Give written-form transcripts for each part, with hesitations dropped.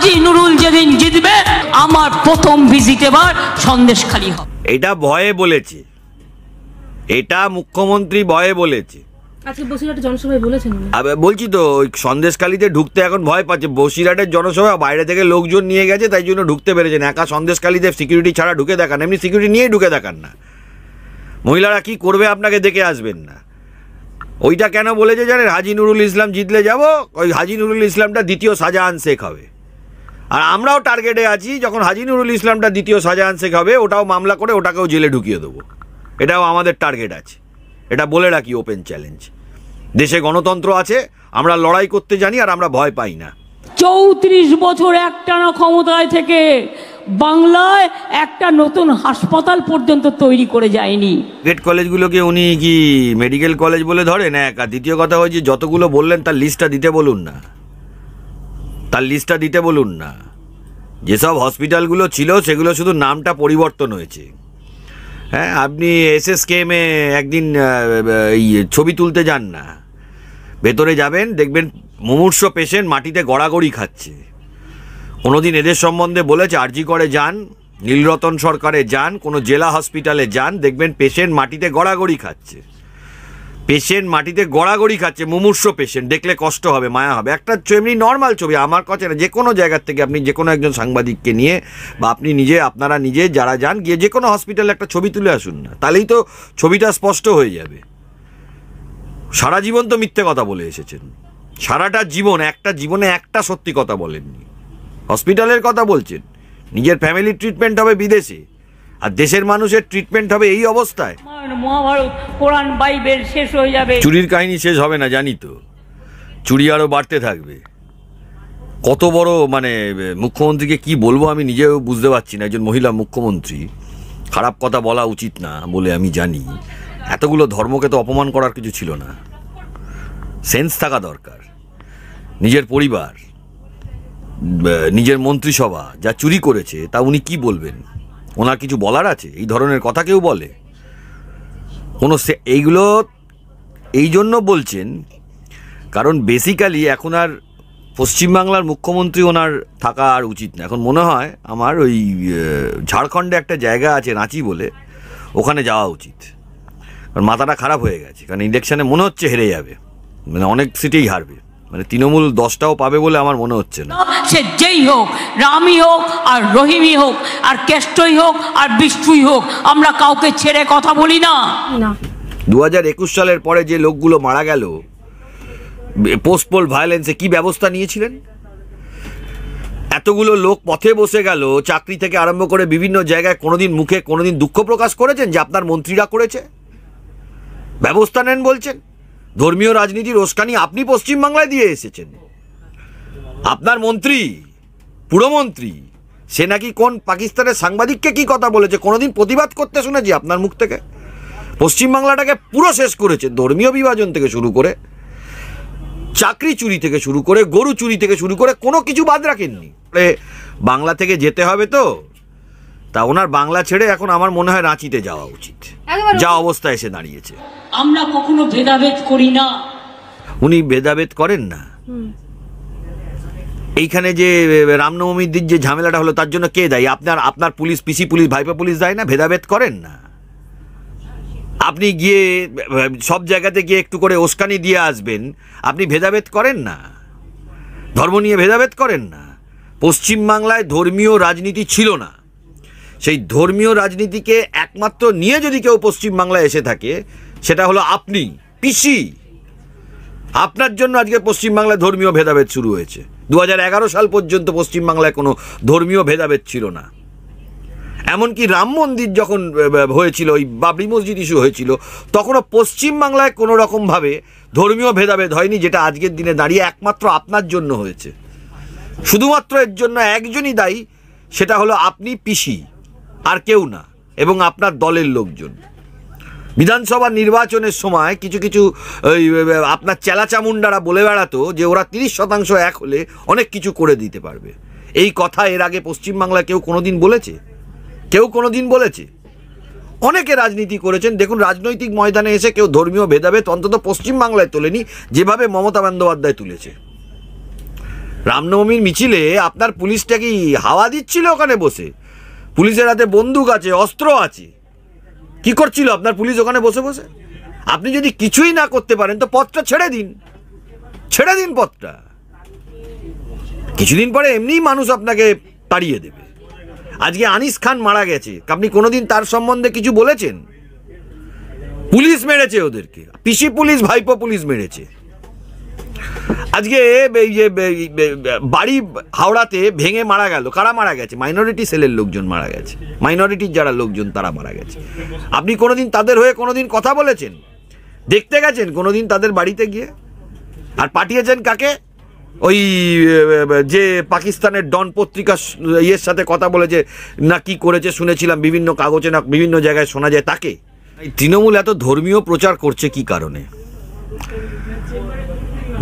হাজী নুরুল যেদিন জিতবে আমার প্রথম ভিজিট এবার সন্দেশখালী হবে। এটা ভয়ে বলেছে, এটা মুখ্যমন্ত্রী ভয়ে বলেছে। আজকে বসিরহাটে জনসভায় বলেছেন। বলছি তো ওই সন্দেশখালীতে ঢুকতে এখন ভয় পাচ্ছে। বসিরহাটের জনসভা বাইরে থেকে লোকজন নিয়ে গেছে, তাই জন্য ঢুকতে পেরেছেন। একা সন্দেশখালীতে সিকিউরিটি ছাড়া ঢুকে দেখান, এমনি সিকিউরিটি নিয়েই ঢুকে দেখান না। মহিলারা কি করবে আপনাকে দেখে আসবেন না। ওইটা কেন বলেছে জানেন? হাজী নুরুল ইসলাম জিতলে যাব, ওই হাজী নুরুল ইসলামটা দ্বিতীয় শাহজাহান শেখ হবে। আর আমরাও টার্গেটে আছি, যখন হাজী নুরুল ইসলামটা দ্বিতীয় শাহজাহান শেখ হবে ওটাও মামলা করে ওটাকেও জেলে ঢুকিয়ে দেবো। এটাও আমাদের টার্গেট আছে, এটা বলে রাখি, ওপেন চ্যালেঞ্জ। দেশে গণতন্ত্র আছে, আমরা লড়াই করতে জানি, আর আমরা ভয় পাই না। 34 বছর একটানা ক্ষমতায় থেকে বাংলায় একটা নতুন হাসপাতাল পর্যন্ত তৈরি করে যায়নি। গেট কলেজগুলোকে উনি কি মেডিকেল কলেজ বলে ধরেন? এক। আর দ্বিতীয় কথা হচ্ছে যতগুলো বললেন তার লিস্টটা দিতে বলুন না, তার লিস্টটা দিতে বলুন না। যেসব হসপিটালগুলো ছিল সেগুলো শুধু নামটা পরিবর্তন হয়েছে। হ্যাঁ, আপনি SSKM-এ একদিন এই ছবি তুলতে যান না, ভেতরে যাবেন দেখবেন মুমূর্ষ পেশেন্ট মাটিতে গড়াগড়ি খাচ্ছে। কোনোদিন এদের সম্বন্ধে বলেছে? আরজি করে যান, নীলরতন সরকারে যান, কোনো জেলা হসপিটালে যান, দেখবেন পেশেন্ট মাটিতে গড়াগড়ি খাচ্ছে। পেশেন্ট মাটিতে গড়াগড়ি খাচ্ছে, মুমূর্ষ পেশেন্ট। দেখলে কষ্ট হবে, মায়া হবে। একটা এমনি নর্মাল ছবি, আমার কাছে না, যে কোনো জায়গার থেকে আপনি যে কোনো একজন সাংবাদিককে নিয়ে বা আপনি নিজে, আপনারা নিজে যারা যান, গিয়ে যে কোনো হসপিটালে একটা ছবি তুলে আসুন না, তাহলেই তো ছবিটা স্পষ্ট হয়ে যাবে। সারা জীবন তো মিথ্যে কথা বলে এসেছেন, সারাটা জীবন, একটা জীবনে একটা সত্যি কথা বলেননি। হসপিটালের কথা বলছেন, নিজের ফ্যামিলির ট্রিটমেন্ট হবে বিদেশে, আর দেশের মানুষের ট্রিটমেন্ট হবে এই অবস্থায়। মহাভারত, কোরআন, বাইবেল শেষ হয়ে যাবে। চুরির কাহিনী শেষ হবে না জানি তো, চুরি আরও বাড়তে থাকবে। কত বড় মানে মুখ্যমন্ত্রীকে কি বলবো আমি নিজেও বুঝতে পারছি না। একজন মহিলা মুখ্যমন্ত্রী, খারাপ কথা বলা উচিত না বলে আমি জানি। এতগুলো ধর্মকে তো অপমান করার কিছু ছিল না, সেন্স থাকা দরকার। নিজের পরিবার, নিজের মন্ত্রিসভা যা চুরি করেছে তা উনি কি বলবেন? ওনার কিছু বলার আছে? এই ধরনের কথা কেউ বলে? কোনো এইগুলো এই জন্য বলছেন কারণ বেসিক্যালি এখন আর পশ্চিমবাংলার মুখ্যমন্ত্রী ওনার থাকা আর উচিত না। এখন মনে হয় আমার ওই ঝাড়খণ্ডে একটা জায়গা আছে রাঁচি বলে, ওখানে যাওয়া উচিত। কারণ মাথাটা খারাপ হয়ে গেছে, কারণ ইলেকশানে মনে হচ্ছে হেরে যাবে, মানে অনেক সিটেই হারবে, মানে তৃণমূল 10টাও পাবে বলে আমার মনে হচ্ছে না। সে যেই হোক, রামই হোক আর রহিমই হোক আর কেষ্টই হোক আর বিষ্ণুই হোক, আমরা কাউকে ছেড়ে কথা বলি না। 2021 সালের পরে যে লোকগুলো মারা গেল পোস্টপোল ভায়োলেন্সে, কি ব্যবস্থা নিয়েছিলেন? এতগুলো লোক পথে বসে গেল, চাকরি থেকে আরম্ভ করে বিভিন্ন জায়গায়, কোনোদিন মুখে কোনোদিন দুঃখ প্রকাশ করেছেন যে আপনার মন্ত্রীরা করেছে? ব্যবস্থা নেন বলছেন। ধর্মীয় রাজনীতির উস্কানি আপনি পশ্চিমবাংলায় দিয়ে এসেছেন। আপনার মন্ত্রী, পুরমন্ত্রী, সে নাকি কোন পাকিস্তানের সাংবাদিককে কি কথা বলেছে কোনোদিন প্রতিবাদ করতে শুনেছি আপনার মুখ থেকে? পশ্চিমবাংলাটাকে পুরো শেষ করেছে, ধর্মীয় বিভাজন থেকে শুরু করে, চাকরি চুরি থেকে শুরু করে, গরু চুরি থেকে শুরু করে কোনো কিছু বাদ রাখেননি। বাংলা থেকে যেতে হবে তো, তা ওনার বাংলা ছেড়ে এখন আমার মনে হয় রাঁচিতে যাওয়া উচিত, যা অবস্থা এসে দাঁড়িয়েছে। আমরা কখনো ভেদাভেদ করি না। উনি ভেদাভেদ করেন না। এইখানে যে রামনবমীর দিন যে ঝামেলাটা হলো তার জন্য কে দায়ী? আপনার পুলিশ, পিসি পুলিশ, ভাইপা পুলিশ দায়ী না? ভেদাভেদ করেন না। আপনি গিয়ে সব জায়গাতে গিয়ে একটু করে উস্কানি দিয়ে আসবেন, আপনি ভেদাভেদ করেন না, ধর্ম নিয়ে ভেদাভেদ করেন না। পশ্চিমবাংলায় ধর্মীয় রাজনীতি ছিল না, সেই ধর্মীয় রাজনীতিকে একমাত্র নিয়ে যদি কেউ পশ্চিমবাংলায় এসে থাকে সেটা হলো আপনি, পিসি। আপনার জন্য আজকে পশ্চিমবাংলায় ধর্মীয় ভেদাভেদ শুরু হয়েছে। 2011 সাল পর্যন্ত পশ্চিমবাংলায় কোনো ধর্মীয় ভেদাভেদ ছিল না। এমনকি রাম মন্দির যখন হয়েছিল, ওই বাবরি মসজিদ ইস্যু হয়েছিল, তখনও পশ্চিমবাংলায় কোনো রকমভাবে ধর্মীয় ভেদাভেদ হয়নি, যেটা আজকের দিনে দাঁড়িয়ে একমাত্র আপনার জন্য হয়েছে। শুধুমাত্র এর জন্য একজনই দায়ী, সেটা হলো আপনি, পিসি, আর কেউ না, এবং আপনার দলের লোকজন। বিধানসভা নির্বাচনের সময় কিছু কিছু আপনার চেলাচামুন্ডারা বলে বেড়াতো যে ওরা 30% এক হলে অনেক কিছু করে দিতে পারবে। এই কথা এর আগে পশ্চিমবাংলায় কেউ কোনোদিন বলেছে? কেউ কোনোদিন বলেছে? অনেকে রাজনীতি করেছেন, দেখুন রাজনৈতিক ময়দানে এসে কেউ ধর্মীয় ভেদাভেদ অন্তত পশ্চিমবাংলায় তোলেনি যেভাবে মমতা বন্দ্যোপাধ্যায় তুলেছে। রামনবমীর মিছিলে আপনার পুলিশটা কি হাওয়া দিচ্ছিল ওখানে বসে? পুলিশের হাতে বন্দুক আছে, অস্ত্র আছে, কি করছিল আপনার পুলিশ ওখানে বসে বসে? আপনি যদি কিছুই না করতে পারেন তো পথটা ছেড়ে দিন, ছেড়ে দিন পথটা। কিছুদিন পরে এমনিই মানুষ আপনাকে তাড়িয়ে দেবে। আজকে আনিস খান মারা গেছে, আপনি কোনোদিন তার সম্বন্ধে কিছু বলেছেন? পুলিশ মেরেছে ওদেরকে, পিসি পুলিশ, ভাইপো পুলিশ মেরেছে। আজকে এই যে বাড়ি হাওড়াতে ভেঙে মারা গেল, কারা মারা গেছে? মাইনরিটি সেলের লোকজন মারা গেছে, মাইনরিটির যারা লোকজন তারা মারা গেছে। আপনি কোনোদিন তাদের হয়ে কোনোদিন কথা বলেছেন? দেখতে গেছেন কোনোদিন তাদের বাড়িতে গিয়ে? আর পাঠিয়েছেন কাকে? ওই যে পাকিস্তানের ডন পত্রিকা ইয়ের সাথে কথা বলেছে না, কি করেছে শুনেছিলাম বিভিন্ন কাগজে, না বিভিন্ন জায়গায় শোনা যায় তাকে। তৃণমূল এত ধর্মীয় প্রচার করছে কি কারণে?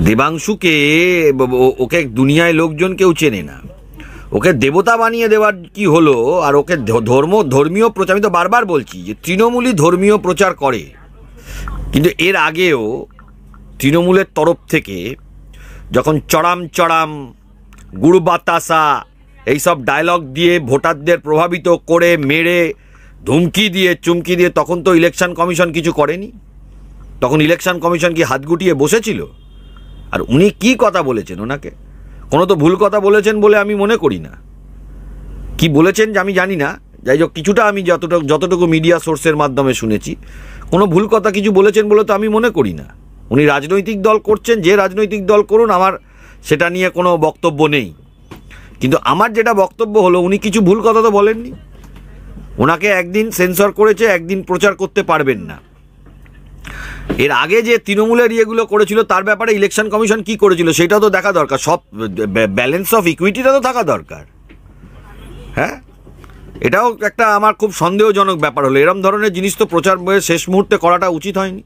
দেবাংশুকে, ওকে দুনিয়ায় লোকজন কেউ চেনে না, ওকে দেবতা বানিয়ে দেওয়ার কি হলো? আর ওকে ধর্মীয় প্রচার, আমি তো বারবার বলছি যে তৃণমূলই ধর্মীয় প্রচার করে। কিন্তু এর আগেও তৃণমূলের তরফ থেকে যখন চড়াম চড়াম, গুড় বাতাসা এইসব ডায়লগ দিয়ে ভোটারদের প্রভাবিত করে, মেরে, ধুমকি দিয়ে, চুমকি দিয়ে, তখন তো ইলেকশন কমিশন কিছু করেনি। তখন ইলেকশন কমিশন কি হাত গুটিয়ে বসেছিল? আর উনি কি কথা বলেছেন? ওনাকে কোনো তো ভুল কথা বলেছেন বলে আমি মনে করি না। কি বলেছেন আমি জানি না, যাই হোক কিছুটা আমি যতটুকু মিডিয়া সোর্সের মাধ্যমে শুনেছি, কোনো ভুল কথা কিছু বলেছেন বলে তো আমি মনে করি না। উনি রাজনৈতিক দল করছেন, যে রাজনৈতিক দল করুন, আমার সেটা নিয়ে কোনো বক্তব্য নেই। কিন্তু আমার যেটা বক্তব্য হলো, উনি কিছু ভুল কথা তো বলেননি। ওনাকে একদিন সেন্সর করেছে, একদিন প্রচার করতে পারবেন না। এর আগে যে তৃণমূলের ইয়েগুলো করেছিল তার ব্যাপারে ইলেকশন কমিশন কি করেছিল সেটাও তো দেখা দরকার। সব ব্যালেন্স অফ ইকুইটিটা তো থাকা দরকার। হ্যাঁ, এটাও একটা আমার খুব সন্দেহজনক ব্যাপার হলো। এরম ধরনের জিনিস তো প্রচার শেষ মুহূর্তে করাটা উচিত হয়নি।